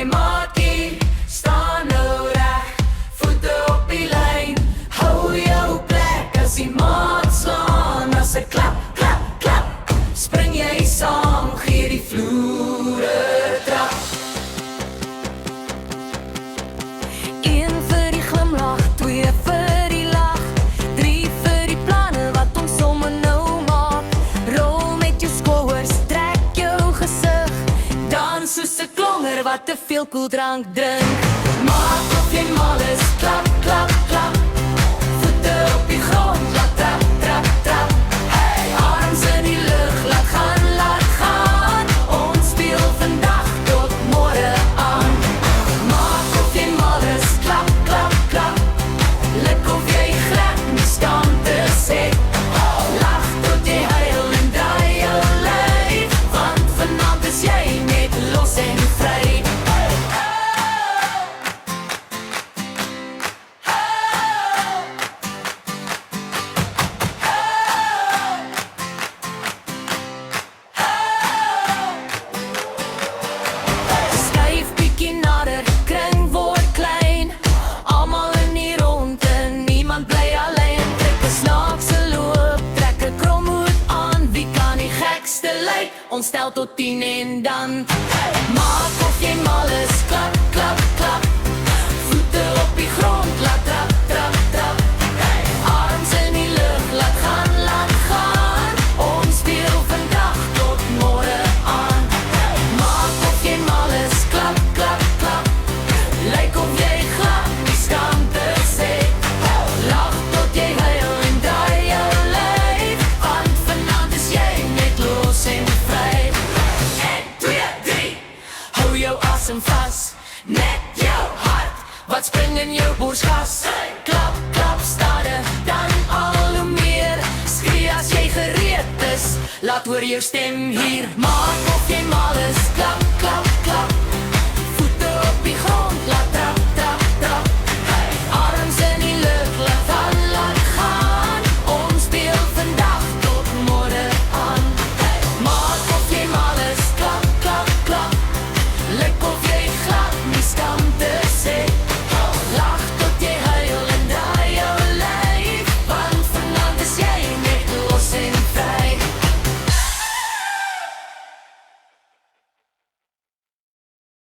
my maatie, staan nou reg, voete op die lyn. Hou jou plek as die maat slaan. As ek klap, klap, klap, spring jy saam, gee die vloere trap. Een vir die glimlach, twee vir die lach, drie vir die planne wat ons somme nou maak. Rol met jou skouers, trek jou gesig, dans soos 'n klonger wat te veel koeldrank drink. Maak of jy mal is, klap, klap, klap, voete op die grond, laat trap, trap, trap. Hey, arms in die lug, laat gaan, laat gaan. Ons speel vandag tot môre aan. Maak of jy mal is, klap, klap, klap, lyk of jy glad nie staan te sê. Lach tot jy huil en draai jou lyf, want vanavond is jy net los en vry. Skuif bietjie nader, kring word klein, almal in die ronde, niemand bly alleen. Trek 'n snaakse loop, trek 'n kromhoed aan, wie kan die gekste lyk? Ons tel tot 10 en dan Maak of jy mal is, klap, klap, klap, voete op die grond, laat trap, trap, trap. Arms in die lug, laat gaan, laat gaan. Ons speel vandag tot môre aan. Maak of jy mal is, klap, klap, klap, lyk of jy glad nie staan te sê. Lach tot jy huil en draai jou lyf, want vanavond is jy net los en vry. 1, 2, 3, hou jou asem vas, net jou hart wat spring in jou borskas. Klap, klap, stade, dan al hoe meer. Skree as jy gereed is, laat hoor jou stem hier. Maak of jy